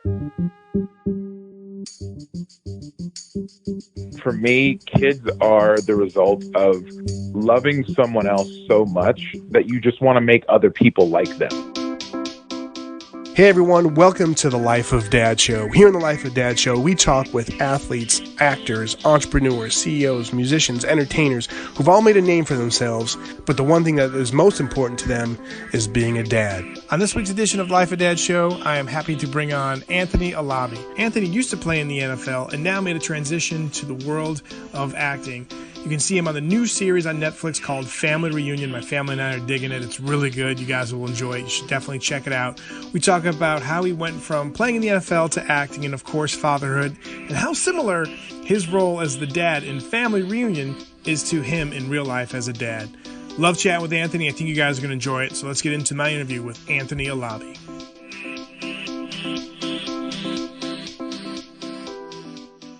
For me, kids are the result of loving someone else so much that you just want to make other people like them. Hey everyone, welcome to the Life of Dad Show. Here in the Life of Dad Show, we talk with athletes, actors, entrepreneurs, CEOs, musicians, entertainers who've all made a name for themselves, but the one thing that is most important to them is being a dad. On this week's edition of Life of Dad Show, I am happy to bring on Anthony Alabi. Anthony used to play in the NFL and now made a transition to the world of acting. You can see him on the new series on Netflix called Family Reunion. My family and I are digging it. It's really good. You guys will enjoy it. You should definitely check it out. We talk about how he went from playing in the NFL to acting and, of course, fatherhood, and how similar his role as the dad in Family Reunion is to him in real life as a dad. Love chatting with Anthony. I think you guys are going to enjoy it. So let's get into my interview with Anthony Alabi.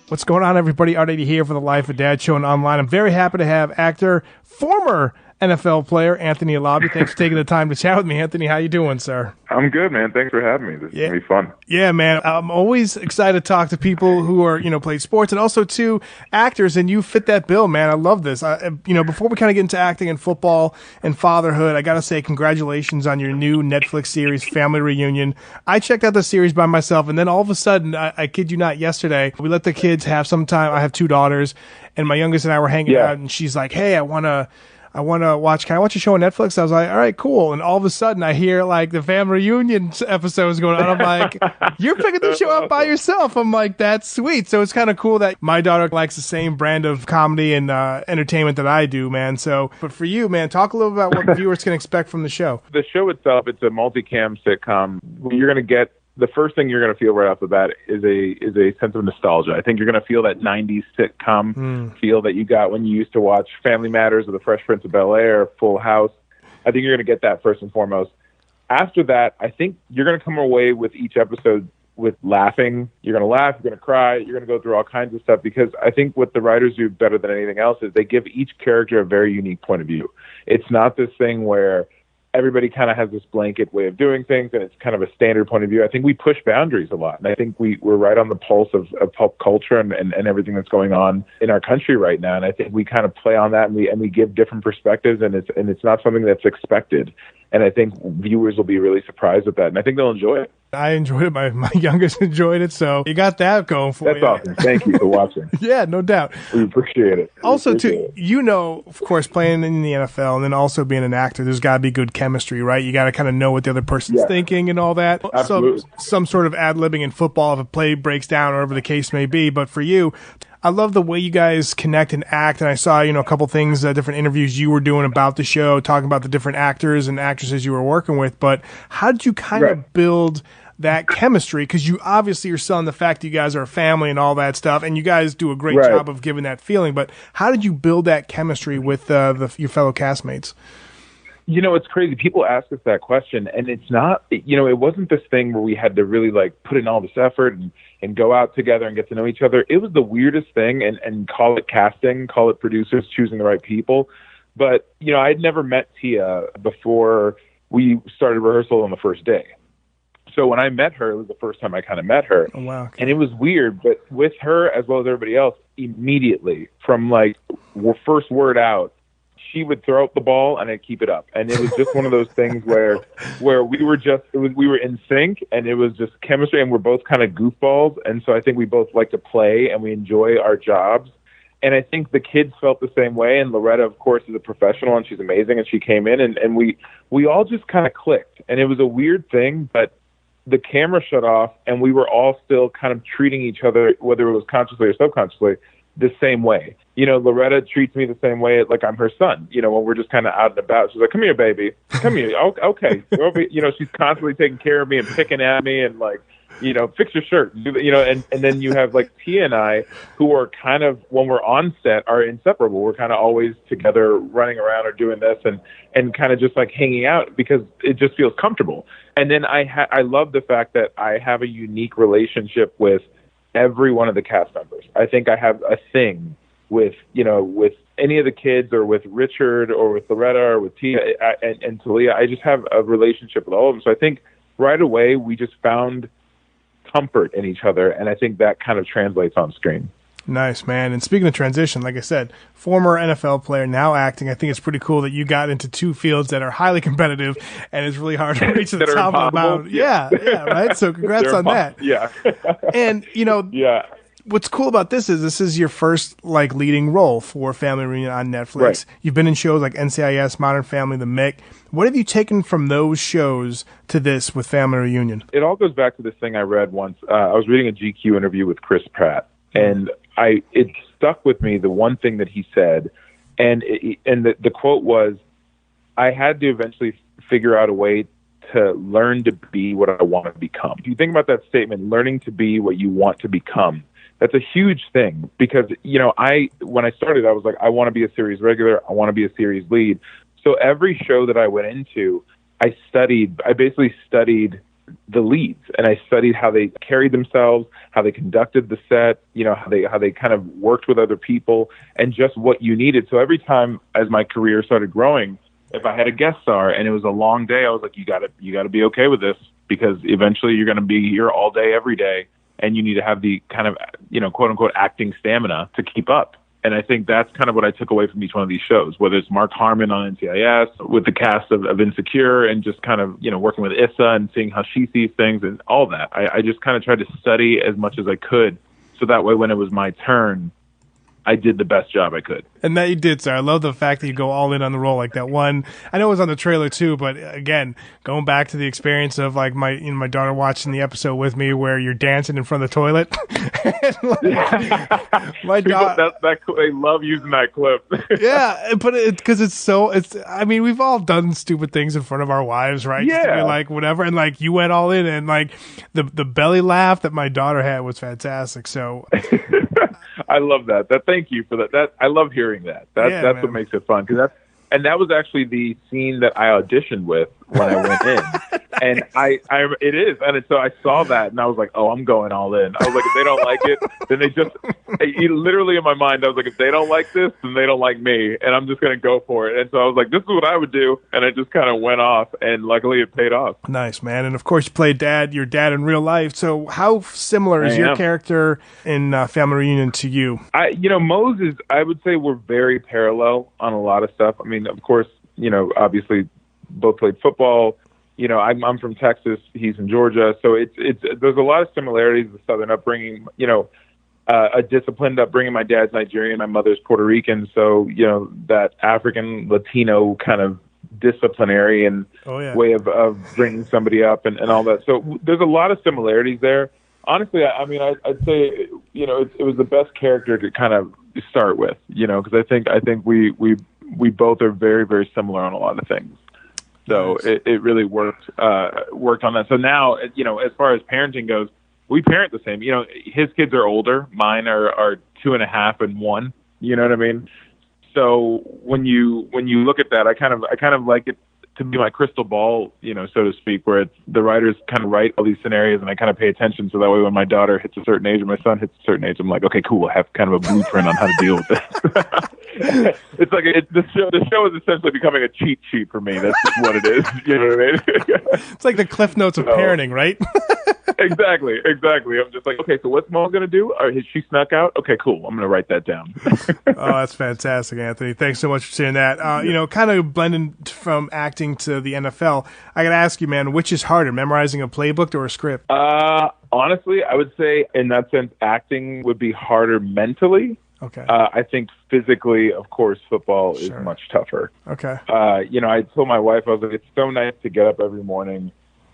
What's going on, everybody? Eddy here for the Life of Dad Show and online. I'm very happy to have actor, former NFL player, Anthony Alabi. Thanks for taking the time to chat with me, Anthony. How you doing, sir? I'm good, man. Thanks for having me. This is going to be fun. Yeah, man. I'm always excited to talk to people who are, played sports and also to actors, and you fit that bill, man. I love this. Before we kind of get into acting and football and fatherhood, I got to say congratulations on your new Netflix series, Family Reunion. I checked out the series by myself, and then all of a sudden, I kid you not, yesterday, we let the kids have some time. I have two daughters, and my youngest and I were hanging out, and she's like, hey, I want to watch, can I watch a show on Netflix? I was like, all right, cool. And all of a sudden I hear like the Family Reunion episode is going on. I'm like, you're picking the show up by yourself. I'm like, that's sweet. So it's kind of cool that my daughter likes the same brand of comedy and entertainment that I do, man. So, but for you, man, talk a little about what viewers can expect from the show. The show itself, it's a multicam sitcom. You're going to get, the first thing you're going to feel right off the bat is a sense of nostalgia. I think you're going to feel that 90s sitcom feel that you got when you used to watch Family Matters or The Fresh Prince of Bel-Air, Full House. I think you're going to get that first and foremost. After that, I think you're going to come away with each episode with laughing. You're going to laugh, you're going to cry, you're going to go through all kinds of stuff, because I think what the writers do better than anything else is they give each character a very unique point of view. It's not this thing where everybody kind of has this blanket way of doing things, and it's kind of a standard point of view. I think we push boundaries a lot, and I think we're right on the pulse of pop culture and everything that's going on in our country right now. And I think we kind of play on that, and we give different perspectives, and it's not something that's expected. And I think viewers will be really surprised at that, and I think they'll enjoy it. I enjoyed it. My youngest enjoyed it, so you got that going for you. That's awesome. Thank you for watching. Yeah, no doubt. We appreciate it. Also, too, of course, playing in the NFL and then also being an actor, there's got to be good chemistry, right? You got to kind of know what the other person's thinking and all that. Absolutely. Some sort of ad-libbing in football if a play breaks down or whatever the case may be. But for you, I love the way you guys connect and act, and I saw, a couple things, different interviews you were doing about the show, talking about the different actors and actresses you were working with, but how did you kind of build that chemistry? Because you obviously are selling the fact that you guys are a family and all that stuff, and you guys do a great job of giving that feeling, but how did you build that chemistry with your fellow castmates? It's crazy. People ask us that question, and it's not, it wasn't this thing where we had to really like put in all this effort and go out together and get to know each other. It was the weirdest thing, and call it casting, call it producers choosing the right people. But, I'd never met Tia before we started rehearsal on the first day. So when I met her, it was the first time I kind of met her. Oh, wow. Okay. And it was weird, but with her as well as everybody else, immediately from like first word out, she would throw up the ball and I'd keep it up. And it was just one of those things where we were in sync, and it was just chemistry, and we're both kind of goofballs. And so I think we both like to play and we enjoy our jobs. And I think the kids felt the same way. And Loretta, of course, is a professional, and she's amazing. And she came in, and we all just kind of clicked. And it was a weird thing, but the camera shut off, and we were all still kind of treating each other, whether it was consciously or subconsciously, the same way. Loretta treats me the same way, like I'm her son. When we're just kind of out and about, she's like, "Come here, baby. Come here. Okay." She's constantly taking care of me and picking at me and like, fix your shirt. And then you have like Tia and I, who are kind of, when we're on set, are inseparable. We're kind of always together, running around or doing this and kind of just like hanging out because it just feels comfortable. And then I love the fact that I have a unique relationship with every one of the cast members. I think I have a thing with any of the kids, or with Richard, or with Loretta, or with Tia and Talia. I just have a relationship with all of them. So I think right away we just found comfort in each other, and I think that kind of translates on screen. Nice, man. And speaking of transition, like I said, former NFL player, now acting. I think it's pretty cool that you got into two fields that are highly competitive, and it's really hard to reach the top of the mountain. Yeah, right? So congrats on that. Yeah. And, what's cool about this is your first, like, leading role for Family Reunion on Netflix. Right. You've been in shows like NCIS, Modern Family, The Mick. What have you taken from those shows to this with Family Reunion? It all goes back to this thing I read once. I was reading a GQ interview with Chris Pratt, and it stuck with me, the one thing that he said, and the quote was, I had to eventually figure out a way to learn to be what I want to become. If you think about that statement, learning to be what you want to become, that's a huge thing, because, when I started, I was like, I want to be a series regular. I want to be a series lead. So every show that I went into, I basically studied the leads, and I studied how they carried themselves, how they conducted the set, how they kind of worked with other people, and just what you needed. So every time as my career started growing, if I had a guest star and it was a long day, I was like, you got to be okay with this, because eventually you're going to be here all day, every day. And you need to have the kind of, quote unquote, acting stamina to keep up. And I think that's kind of what I took away from each one of these shows, whether it's Mark Harmon on NCIS, with the cast of Insecure, and just kind of, working with Issa and seeing how she sees things and all that. I just kind of tried to study as much as I could, so that way when it was my turn, I did the best job I could. And that you did, sir. I love the fact that you go all in on the role like that one. I know it was on the trailer too, but again, going back to the experience of like my daughter watching the episode with me where you're dancing in front of the toilet. My daughter, they love using that clip. Yeah, but because we've all done stupid things in front of our wives, right? Yeah. Like whatever, and like you went all in, and like the belly laugh that my daughter had was fantastic. So. I love that. Thank you for that. I love hearing that. That's what makes it fun, because that was actually the scene that I auditioned with when I went in, and it is, and so I saw that, and I was like, oh, I'm going all in. I was like, if they don't like it, then literally in my mind, I was like, if they don't like this, then they don't like me, and I'm just going to go for it. And so I was like, this is what I would do, and I just kind of went off, and luckily it paid off. Nice, man. And of course, you played your dad in real life. So how similar is your character in Family Reunion to you? Moses, I would say we're very parallel on a lot of stuff. I mean, of course, obviously both played football. I'm from Texas, he's from Georgia, so it's there's a lot of similarities with Southern upbringing. A disciplined upbringing. My dad's Nigerian, my mother's Puerto Rican, so that African Latino kind of disciplinary and way of bringing somebody up and all that. So there's a lot of similarities there. Honestly, I'd say it was the best character to kind of start with, because I think we both are very, very similar on a lot of things. So it really worked on that. So now, as far as parenting goes, we parent the same. His kids are older. Mine are 2.5 and 1. You know what I mean? So when you look at that, I kind of like it to be my crystal ball, so to speak, where the writers kind of write all these scenarios, and I kind of pay attention, so that way when my daughter hits a certain age or my son hits a certain age, I'm like, okay, cool, we'll have kind of a blueprint on how to deal with this. It's like the show is essentially becoming a cheat sheet for me. That's just what it is. You know what I mean? It's like the Cliff Notes of parenting, right? Exactly. I'm just like, okay, so what's Mom going to do? Has she snuck out? Okay, cool. I'm going to write that down. Oh, that's fantastic, Anthony. Thanks so much for saying that. Kind of blending from acting to the NFL, I got to ask you, man, which is harder, memorizing a playbook or a script? Honestly, I would say in that sense, acting would be harder mentally. Okay. I think physically, of course, football is much tougher. Okay. I told my wife, I was like, it's so nice to get up every morning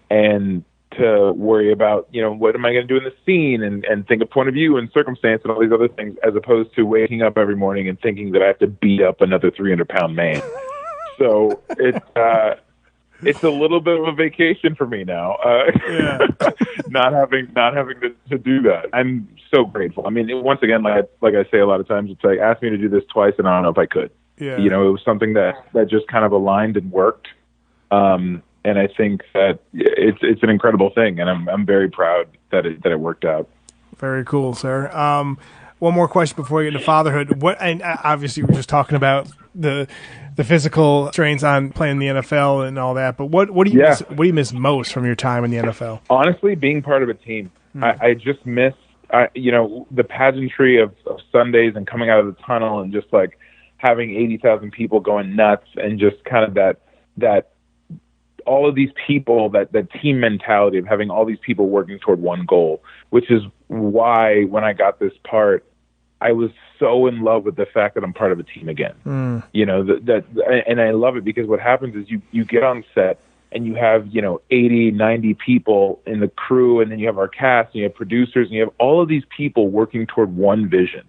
and to worry about, what am I going to do in the scene and think of point of view and circumstance and all these other things, as opposed to waking up every morning and thinking that I have to beat up another 300-pound man. So it's a little bit of a vacation for me now, not having to do that. I'm so grateful. I mean, once again, like I say a lot of times, it's like, ask me to do this twice and I don't know if I could. Yeah. It was something that just kind of aligned and worked. And I think that it's an incredible thing, and I'm very proud that it worked out. Very cool, sir. One more question before we get into fatherhood. And obviously we're just talking about the physical strains on playing the NFL and all that. But what do you miss most from your time in the NFL? Honestly, being part of a team. I just miss, the pageantry of Sundays and coming out of the tunnel and just like having 80,000 people going nuts and just kind of that all of these people, that team mentality of having all these people working toward one goal, which is why when I got this part, I was so in love with the fact that I'm part of a team again. And I love it because what happens is you get on set and you have, 80, 90 people in the crew, and then you have our cast, and you have producers, and you have all of these people working toward one vision.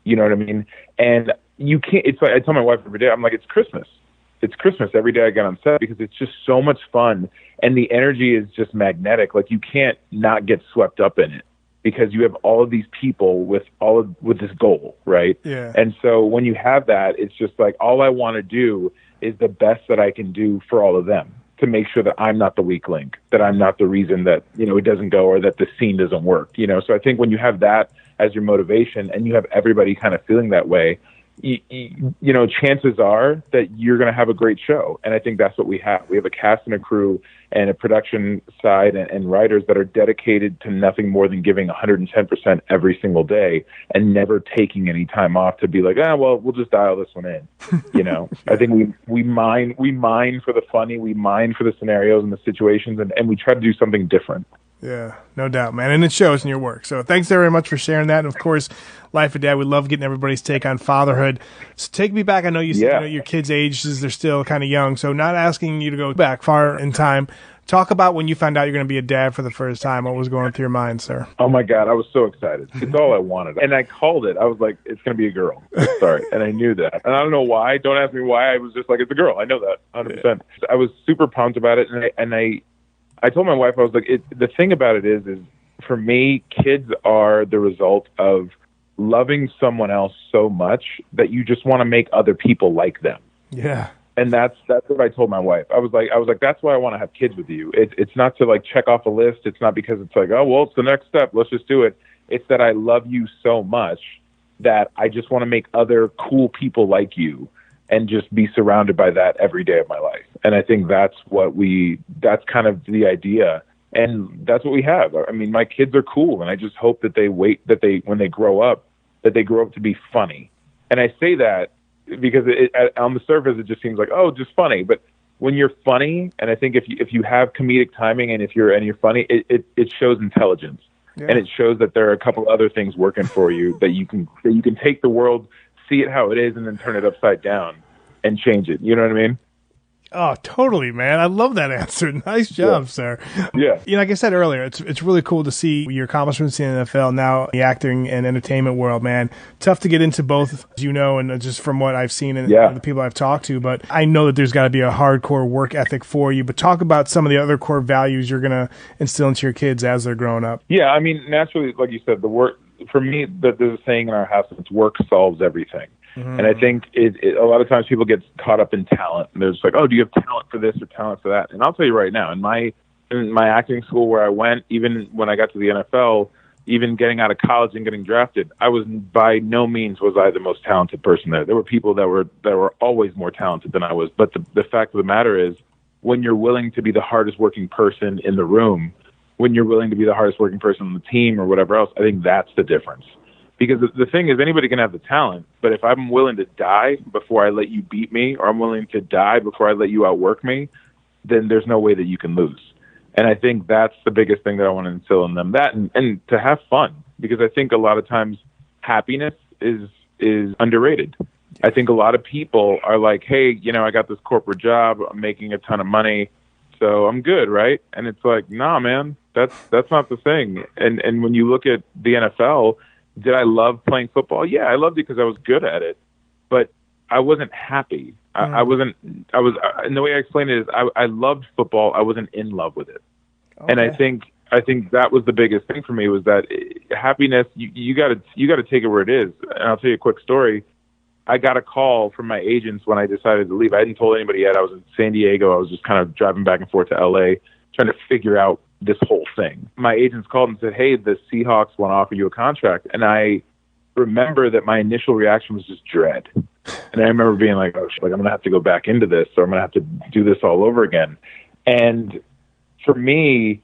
You know what I mean? And you can't, it's like, I tell my wife every day, I'm like, it's Christmas. It's Christmas every day I get on set because it's just so much fun. And the energy is just magnetic. Like you can't not get swept up in it, because you have all of these people with this goal, right? Yeah. And so when you have that, it's just like, all I want to do is the best that I can do for all of them, to make sure that I'm not the weak link, that I'm not the reason that, it doesn't go, or that the scene doesn't work, So I think when you have that as your motivation and you have everybody kind of feeling that way, chances are that you're going to have a great show. And I think that's what we have. We have a cast and a crew and a production side and writers that are dedicated to nothing more than giving 110% every single day and never taking any time off to be like, we'll just dial this one in. I think we mine for the funny, we mine for the scenarios and the situations, and we try to do something different. Yeah, no doubt, man. And it shows in your work. So thanks very much for sharing that. And, of course, Life of Dad, we love getting everybody's take on fatherhood. So take me back. I know you said your kids' ages, they're still kind of young, so not asking you to go back far in time. Talk about when you found out you're going to be a dad for the first time. What was going through your mind, sir? Oh, my God. I was so excited. It's all I wanted. And I called it. I was like, it's going to be a girl. Sorry. And I knew that. And I don't know why. Don't ask me why. I was just like, it's a girl. I know that 100%. Yeah. I was super pumped about it. And I told my wife, I was like, the thing about it is for me, kids are the result of loving someone else so much that you just want to make other people like them. Yeah. And that's what I told my wife. I was like, that's why I want to have kids with you. It's not to like check off a list. It's not because it's like, oh, well, it's the next step, let's just do it. It's that I love you so much that I just want to make other cool people like you and just be surrounded by that every day of my life. And I think that's kind of the idea. And that's what we have. I mean, my kids are cool, and I just hope that when they grow up, that they grow up to be funny. And I say that because on the surface, it just seems like, oh, just funny. But when you're funny, and I think if you have comedic timing and you're funny, it shows intelligence. Yeah. And it shows that there are a couple other things working for you that you can take the world, see it how it is, and then turn it upside down and change it. You know what I mean? Oh, totally, man. I love that answer. Nice job, sir. Yeah. Like I said earlier, it's really cool to see your accomplishments in the NFL, now the acting and entertainment world, man. Tough to get into both, as you know, and just from what I've seen and the people I've talked to, but I know that there's got to be a hardcore work ethic for you. But talk about some of the other core values you're going to instill into your kids as they're growing up. Yeah, I mean, naturally, like you said, the work, for me, there's a saying in our house, it's work solves everything. Mm-hmm. And I think a lot of times people get caught up in talent. And they're just like, oh, do you have talent for this or talent for that? And I'll tell you right now, in my acting school where I went, even when I got to the NFL, even getting out of college and getting drafted, I was by no means was I the most talented person there. There were people that were always more talented than I was. But the fact of the matter is, when you're willing to be the hardest working person in the room, when you're willing to be the hardest working person on the team or whatever else, I think that's the difference. Because the thing is, anybody can have the talent, but if I'm willing to die before I let you beat me, or I'm willing to die before I let you outwork me, then there's no way that you can lose. And I think that's the biggest thing that I want to instill in them, that and to have fun, because I think a lot of times happiness is underrated. I think a lot of people are like, hey, I got this corporate job, I'm making a ton of money, so I'm good, right? And it's like, nah, man, that's not the thing. And when you look at the NFL, did I love playing football? Yeah, I loved it because I was good at it, but I wasn't happy. And the way I explained it is I loved football. I wasn't in love with it. Okay. And I think that was the biggest thing for me, was that happiness, you got to take it where it is. And I'll tell you a quick story. I got a call from my agents when I decided to leave. I hadn't told anybody yet. I was in San Diego. I was just kind of driving back and forth to LA, trying to figure out this whole thing. My agents called and said, hey, the Seahawks want to offer you a contract. And I remember that my initial reaction was just dread. And I remember being like, oh, I'm going to have to go back into this, or I'm going to have to do this all over again. And for me,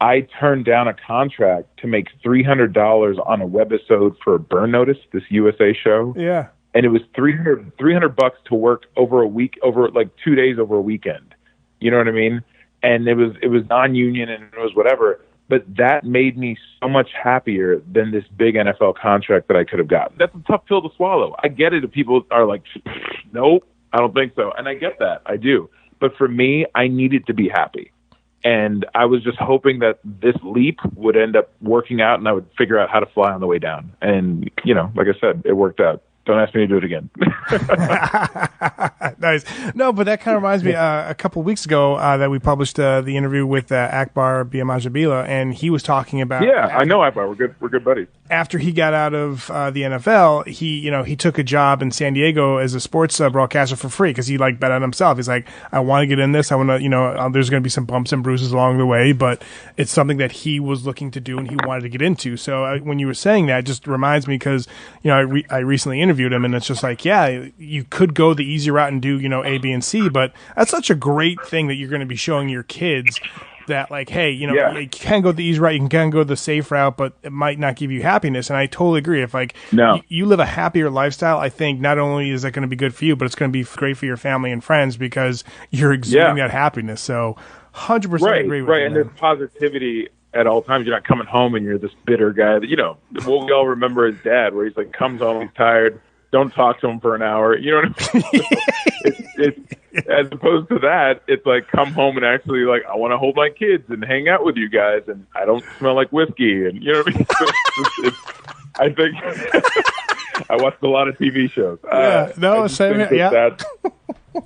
I turned down a contract to make $300 on a webisode for Burn Notice, this USA show. Yeah. And it was $300 to work over a week, over like 2 days over a weekend. You know what I mean? And it was non-union and it was whatever. But that made me so much happier than this big NFL contract that I could have gotten. That's a tough pill to swallow. I get it if people are like, nope, I don't think so. And I get that. I do. But for me, I needed to be happy. And I was just hoping that this leap would end up working out and I would figure out how to fly on the way down. And, you know, like I said, it worked out. Don't ask me to do it again. Nice. No, but that kind of reminds me, a couple of weeks ago that we published the interview with Akbar Biamajabila, and he was talking about... Yeah, I know Akbar. We're good buddies. After he got out of the NFL, he took a job in San Diego as a sports broadcaster for free because he bet on himself. He's like, I want to get in this. I want to, there's going to be some bumps and bruises along the way, but it's something that he was looking to do and he wanted to get into. So when you were saying that, it just reminds me because, I recently interviewed him and it's just like, yeah, you could go the easy route and do, A, B, and C, but that's such a great thing that you're going to be showing your kids that hey, you can go the easy route, you can go the safe route, but it might not give you happiness. And I totally agree. If you live a happier lifestyle, I think not only is that going to be good for you, but it's going to be great for your family and friends because you're exuding that happiness. So 100% agree with you. Right, and there's positivity at all times. You're not coming home and you're this bitter guy that, what we all remember his dad, where he's like, comes home, he's tired, don't talk to him for an hour. You know what I mean? it's as opposed to that, it's like come home and actually I want to hold my kids and hang out with you guys, and I don't smell like whiskey, and you know what I mean. So I think I watched a lot of TV shows. Same here.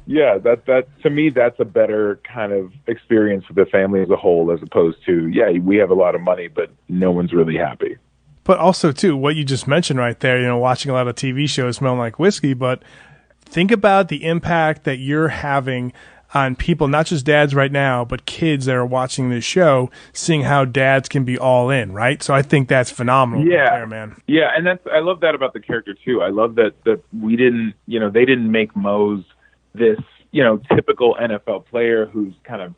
Yeah, that to me, that's a better kind of experience for the family as a whole, as opposed to we have a lot of money, but no one's really happy. But also, too, what you just mentioned right there, watching a lot of TV shows smelling like whiskey, but think about the impact that you're having on people, not just dads right now, but kids that are watching this show, seeing how dads can be all in, right? So I think that's phenomenal. Yeah, right there, man. Yeah, and I love that about the character, too. I love that we didn't, they didn't make Mose this, typical NFL player who's kind of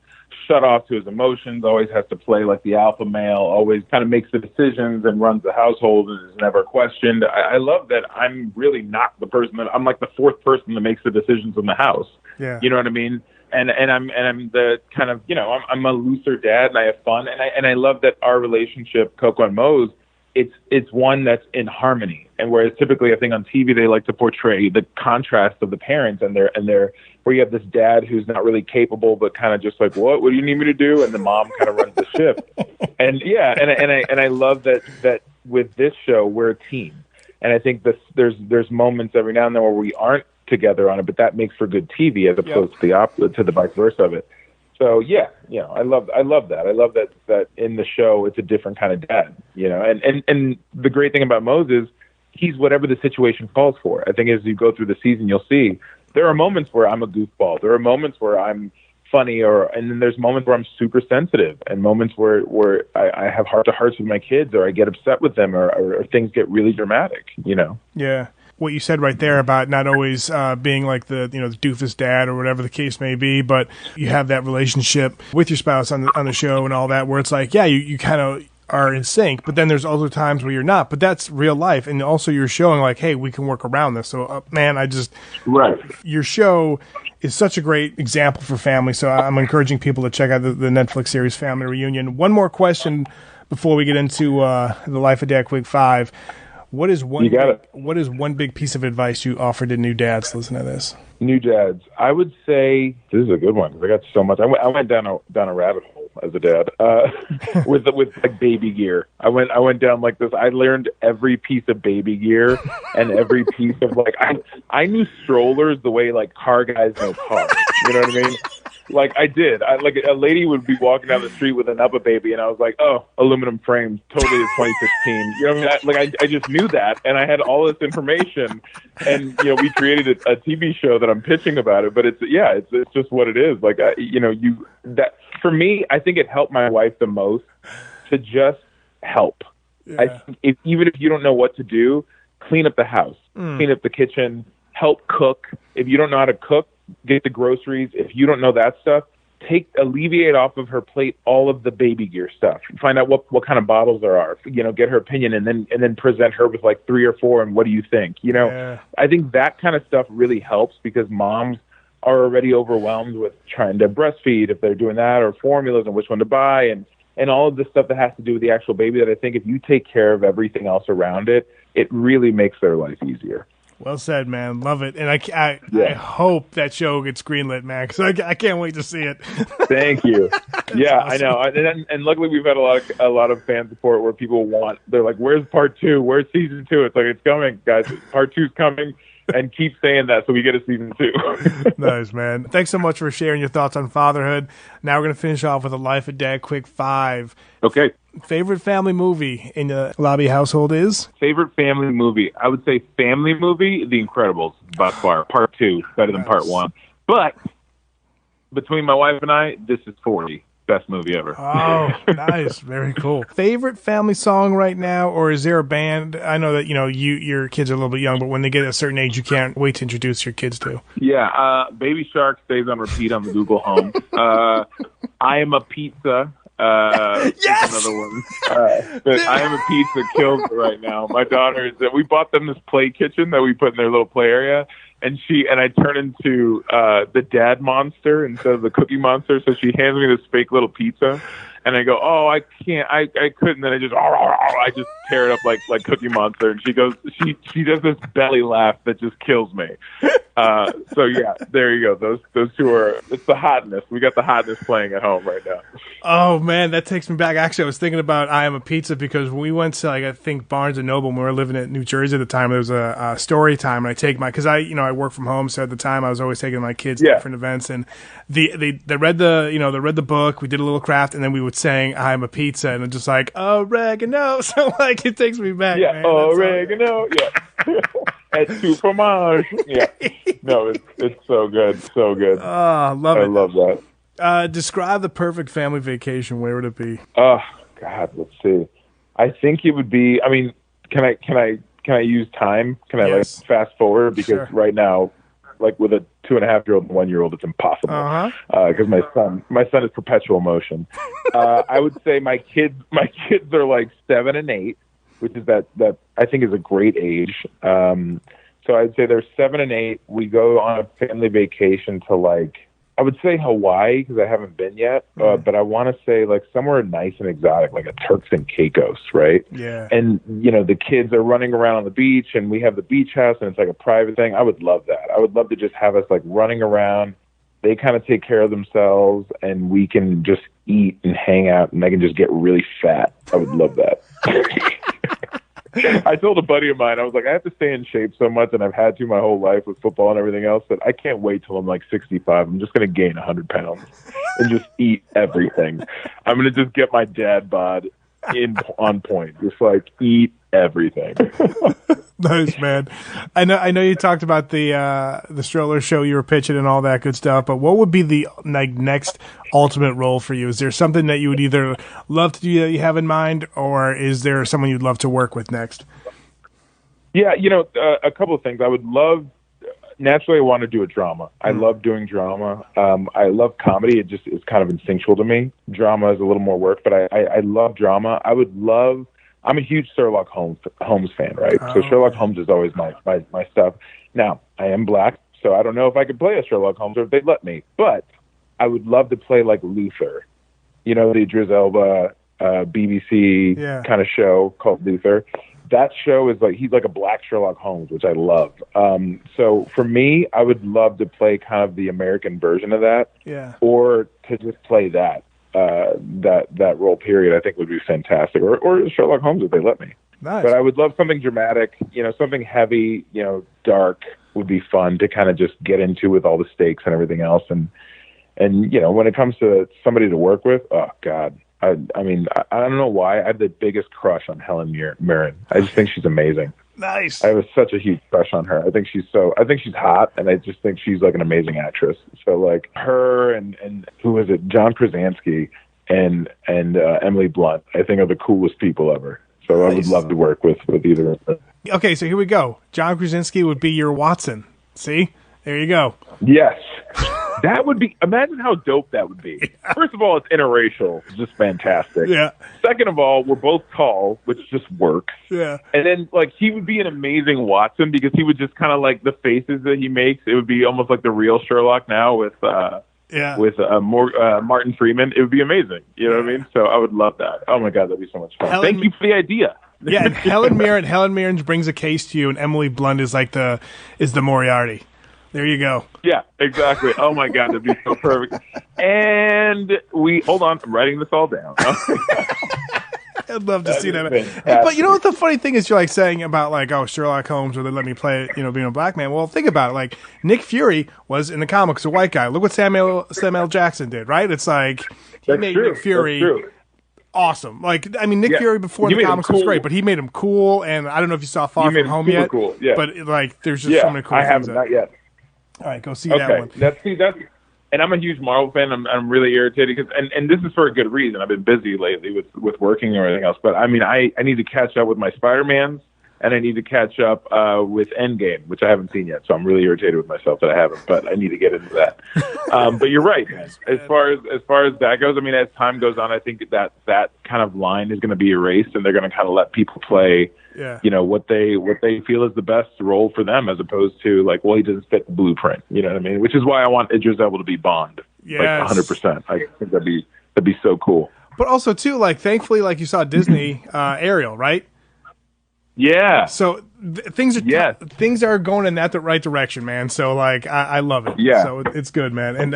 shut off to his emotions, always has to play like the alpha male, always kind of makes the decisions and runs the household and is never questioned. I love that I'm really not the person I'm like the fourth person that makes the decisions in the house. Yeah. You know what I mean? And I'm the kind of, I'm a looser dad and I have fun. And I love that our relationship, Coco and Mose, it's one that's in harmony. And whereas typically I think on TV they like to portray the contrast of the parents and their where you have this dad who's not really capable but kind of just like, what do you need me to do? And the mom kind of runs the ship. And I love that with this show we're a team. And I think there's moments every now and then where we aren't together on it, but that makes for good TV as opposed to the vice versa of it. So I love that. I love that in the show it's a different kind of dad, and the great thing about Mose is he's whatever the situation calls for. I think as you go through the season, you'll see there are moments where I'm a goofball. There are moments where I'm funny, and then there's moments where I'm super sensitive, and moments where I have heart to hearts with my kids, or I get upset with them, or things get really dramatic. Yeah. What you said right there about not always being like the the doofus dad or whatever the case may be, but you have that relationship with your spouse on the show and all that, where it's like, you kind of are in sync, but then there's other times where you're not. But that's real life, and also you're showing like, hey, we can work around this. So, man, your show is such a great example for family. So I'm encouraging people to check out the Netflix series Family Reunion. One more question before we get into the Life of Dad Quick 5. What is one big piece of advice you offer to new dads listening to this? New dads, I would say this is a good one because I got so much. I went down a rabbit hole as a dad with like baby gear. I went down like this. I learned every piece of baby gear and every piece of I knew strollers the way like car guys know cars. You know what I mean? Like I did. Like a lady would be walking down the street with an upper baby, and I was like, "Oh, aluminum frames, totally 2016." You know what I mean? I just knew that, and I had all this information, and we created a TV show that I'm pitching about it. But it's just what it is. Like that for me, I think it helped my wife the most to just help. Yeah. I think even if you don't know what to do, clean up the house, clean up the kitchen, help cook. If you don't know how to cook, get the groceries. If you don't know that stuff, alleviate off of her plate all of the baby gear stuff. Find out what kind of bottles there are. Get her opinion, and then present her with like 3 or 4. And what do you think? Yeah. I think that kind of stuff really helps because moms are already overwhelmed with trying to breastfeed if they're doing that, or formulas and which one to buy, and all of the stuff that has to do with the actual baby. That I think if you take care of everything else around it, it really makes their life easier. Well said, man. Love it. And I hope that show gets greenlit, man, because I can't wait to see it. Thank you. Yeah, awesome. I know. And luckily we've had a lot of fan support where people they're like, where's part 2? Where's season 2? It's like, it's coming, guys. Part 2's coming. And keep saying that so we get a season 2. Nice, man. Thanks so much for sharing your thoughts on fatherhood. Now we're going to finish off with a Life of Dad quick 5. Okay. Favorite family movie in the Alabi household is? Favorite family movie? I would say family movie, The Incredibles, by far. Part 2, better than part 1. But between my wife and I, this is 40. Best movie ever. Oh, nice. Very cool. Favorite family song right now, or is there a band? I know that, your kids are a little bit young, but when they get a certain age, you can't wait to introduce your kids to. Yeah, Baby Shark stays on repeat on the Google Home. I Am a Pizza. Yes! Another one. But I Am a Pizza kills right now. My daughter we bought them this play kitchen that we put in their little play area. And I turn into the dad monster instead of the cookie monster. So she hands me this fake little pizza, and I go, "Oh, I can't, I couldn't." Then I just tear it up like Cookie Monster, and she goes, she does this belly laugh that just kills me. So yeah, there you go. Those two are. It's the hotness. We got the hotness playing at home right now. Oh man, that takes me back. Actually, I was thinking about I Am a Pizza because when we went to I think Barnes and Noble when we were living in New Jersey at the time. There was a story time, and I take because I work from home, so at the time I was always taking my kids to different events, and they read the book. We did a little craft, and then we would sing I Am a Pizza, and it's just like oregano. So like it takes me back. Yeah, man. oregano. Yeah. At two fromage. Yeah. No, it's so good. So good. Oh, love it. I love that. Describe the perfect family vacation. Where would it be? Oh God, let's see. I think it would be. I mean, can I use time? Can I Yes. like fast forward? Because Sure. right now, like with a 2.5-year-old and 1-year-old, it's impossible. Because my son is perpetual motion. I would say my kids are like 7 and 8, which is that I think is a great age. So I'd say they're 7 and 8. We go on a family vacation to like, I would say Hawaii because I haven't been yet, but I want to say like somewhere nice and exotic, like a Turks and Caicos, right? Yeah. And the kids are running around on the beach, and we have the beach house, and it's like a private thing. I would love that. I would love to just have us like running around. They kind of take care of themselves, and we can just eat and hang out, and I can just get really fat. I would love that. I told a buddy of mine, I was like, I have to stay in shape so much, and I've had to my whole life with football and everything else, that I can't wait till I'm like 65. I'm just going to gain 100 pounds and just eat everything. I'm going to just get my dad bod on point. Just like eat everything. Nice, man. I know you talked about the stroller show you were pitching and all that good stuff, but what would be the next ultimate role for you? Is there something that you would either love to do that you have in mind, or is there someone you'd love to work with next? Yeah, a couple of things. I would love, naturally I want to do a drama. I love doing drama. I love comedy. It just is kind of instinctual to me. Drama is a little more work, but I love drama. I'm a huge Sherlock Holmes fan, right? So Sherlock Holmes is always my stuff. Now, I am black, so I don't know if I could play a Sherlock Holmes or if they'd let me, but I would love to play like Luther. The Idris Elba BBC kind of show called Luther. That show is like, he's like a black Sherlock Holmes, which I love. So for me, I would love to play kind of the American version of that, or to just play that role period. I think would be fantastic, or Sherlock Holmes if they let me. Nice. But I would love something dramatic, something heavy, dark would be fun to kind of just get into with all the stakes and everything else. And when it comes to somebody to work with, oh God, I mean, I don't know why. I have the biggest crush on Helen Mirren. I just think she's amazing. Nice. I have such a huge crush on her. I think she's hot, and I just think she's like an amazing actress. So like her and who is it? John Krasinski and Emily Blunt, I think are the coolest people ever. So I would love to work with either of them. Okay, so here we go. John Krasinski would be your Watson. See? There you go. Yes. That would be, imagine how dope that would be. Yeah. First of all, it's interracial. It's just fantastic. Yeah. Second of all, we're both tall, which just works. Yeah. And then, like, he would be an amazing Watson because he would just kind of, like, the faces that he makes, it would be almost like the real Sherlock now with Martin Freeman. It would be amazing. You know what I mean? So I would love that. Oh, my God, that'd be so much fun. Thank you for the idea. Yeah, and Helen Mirren brings a case to you, and Emily Blunt is like the Moriarty. There you go. Yeah, exactly. Oh my God, that'd be so perfect. And hold on, I'm writing this all down. I'd love to see that. But you know what the funny thing is, you're like saying about like, oh, Sherlock Holmes, or they let me play it, being a black man. Well, think about it. Like Nick Fury was in the comics a white guy. Look what Samuel L. Jackson did, right? It's like he made Nick Fury awesome. Like, I mean, Nick Fury before in the comics was great, but he made him cool. And I don't know if you saw Far From Home yet. Cool. Yeah. But like, there's just so many cool things. I haven't, not yet. All right, go see that one. That's and I'm a huge Marvel fan. I'm really irritated because, and this is for a good reason. I've been busy lately with working or anything else. But I mean, I need to catch up with my Spider-Mans, and I need to catch up with Endgame, which I haven't seen yet. So I'm really irritated with myself that I haven't. But I need to get into that. But you're right, man. As far as that goes, I mean, as time goes on, I think that kind of line is going to be erased, and they're going to kind of let people play. Yeah. What they feel is the best role for them, as opposed to like, well, he doesn't fit the blueprint. You know what I mean? Which is why I want Idris Elba to be Bond. Yes. Like 100%. I think that'd be so cool. But also too, like, thankfully, like you saw Disney Ariel, right? Yeah. So things are going in that the right direction, man. So like, I love it. Yeah. So it's good, man. And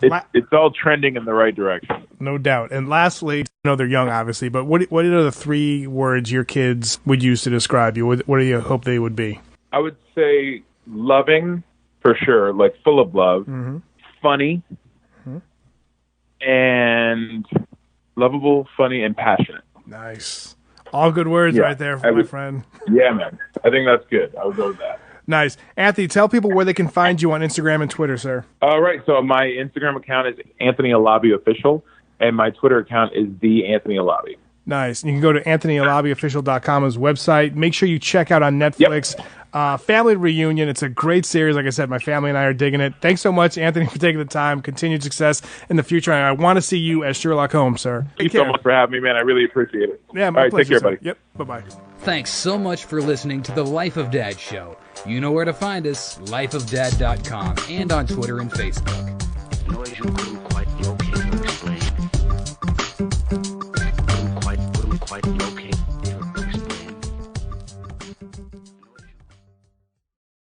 it's all trending in the right direction. No doubt. And lastly, I know they're young, obviously, but what are the 3 words your kids would use to describe you? What do you hope they would be? I would say loving, for sure, like full of love, funny, and lovable, funny, and passionate. Nice. All good words right there, my friend. Yeah, man. I think that's good. I would go with that. Nice. Anthony, tell people where they can find you on Instagram and Twitter, sir. All right. So my Instagram account is Anthony Alabi Official, and my Twitter account is the Anthony Alabi. Nice. And you can go to AnthonyAlabiOfficial.com's website. Make sure you check out on Netflix Family Reunion. It's a great series. Like I said, my family and I are digging it. Thanks so much, Anthony, for taking the time. Continued success in the future. And I want to see you as Sherlock Holmes, sir. Thank you so much for having me, man. I really appreciate it. Yeah, my pleasure. Take care, buddy. Yep. Bye-bye. Thanks so much for listening to the Life of Dad show. You know where to find us, lifeofdad.com, and on Twitter and Facebook.